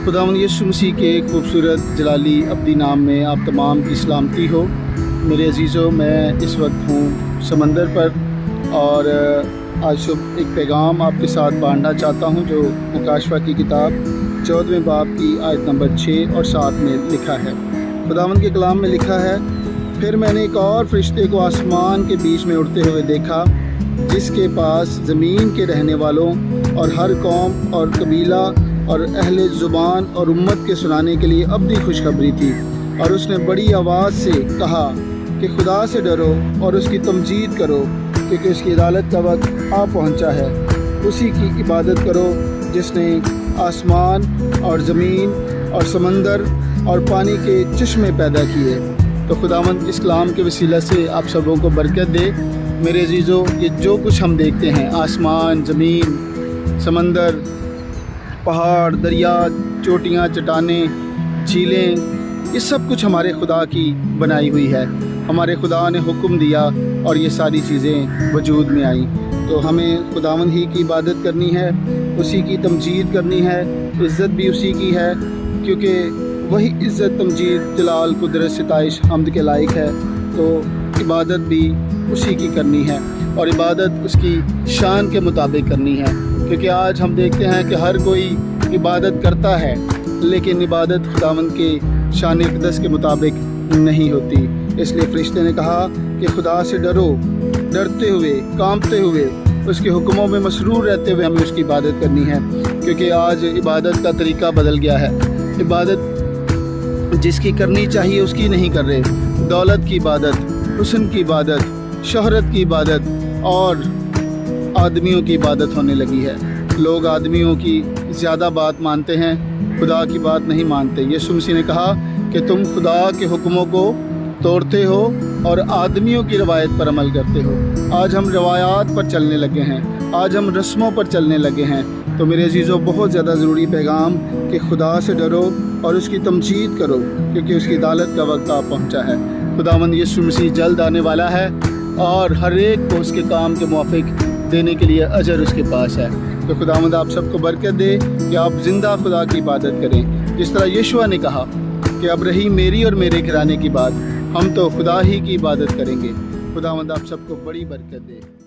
खुदावंद यीशु मसीह के खूबसूरत जलाली अब्दी नाम में आप तमाम की सलामती हो। मेरे अजीज़ों, मैं इस वक्त हूँ समंदर पर और आज शुभ एक पैगाम आपके साथ बांटना चाहता हूँ जो मुकाशवा की किताब 14वें बाब की आयत नंबर 6 और 7 में लिखा है। खुदावंद के कलाम में लिखा है, फिर मैंने एक और फरिश्ते को आसमान के बीच में उड़ते हुए देखा, जिसके पास ज़मीन के रहने वालों और हर कौम और कबीला और अहले ज़ुबान और उम्मत के सुनाने के लिए अब्दी खुशखबरी थी। और उसने बड़ी आवाज़ से कहा कि खुदा से डरो और उसकी तमजीद करो, क्योंकि उसकी अदालत का वक्त आ पहुंचा है। उसी की इबादत करो जिसने आसमान और ज़मीन और समंदर और पानी के चश्मे पैदा किए। तो खुदावंद इस कलाम के वसीला से आप सबों को बरकत दे। मेरे अजीज़ों, ये जो कुछ हम देखते हैं, आसमान, ज़मीन, समंदर, पहाड़, दरिया, चोटियाँ, चट्टानें, झीलें, ये सब कुछ हमारे खुदा की बनाई हुई है। हमारे खुदा ने हुक्म दिया और ये सारी चीज़ें वजूद में आईं। तो हमें खुदावंद ही की इबादत करनी है, उसी की तमजीद करनी है। इज़्ज़त भी उसी की है, क्योंकि वही इज़्ज़त, तमजीद, जलाल, कुदरत, सिताइश, हम्द के लायक है। तो इबादत भी उसी की करनी है और इबादत उसकी शान के मुताबिक करनी है। क्योंकि आज हम देखते हैं कि हर कोई इबादत करता है, लेकिन इबादत खुदावंद के शान अक़दस के मुताबिक नहीं होती। इसलिए फरिश्ते ने कहा कि खुदा से डरो, डरते हुए, कांपते हुए, उसके हुक्मों में मसरूर रहते हुए हमें उसकी इबादत करनी है। क्योंकि आज इबादत का तरीका बदल गया है। इबादत जिसकी करनी चाहिए उसकी नहीं कर रहे। दौलत की इबादत, हुस्न की इबादत, शोहरत की इबादत और आदमियों की इबादत होने लगी है। लोग आदमियों की ज़्यादा बात मानते हैं, खुदा की बात नहीं मानते। यीशु मसीह ने कहा कि तुम खुदा के हुक्मों को तोड़ते हो और आदमियों की रवायत पर अमल करते हो। आज हम रवायात पर चलने लगे हैं, आज हम रस्मों पर चलने लगे हैं। तो मेरे अजीज़ों, बहुत ज़्यादा ज़रूरी पैगाम कि खुदा से डरो और उसकी तमजीद करो, क्योंकि उसकी अदालत का वक्त आ पहुँचा है। खुदावंद यीशु मसीह जल्द आने वाला है और हर एक को उसके काम के मुआफिक देने के लिए अजर उसके पास है। तो खुदावंद आप सबको बरकत दे कि आप ज़िंदा खुदा की इबादत करें। जिस तरह यीशुआ ने कहा कि अब रही मेरी और मेरे घराने की बात, हम तो खुदा ही की इबादत करेंगे। खुदावंद आप सबको बड़ी बरकत दे।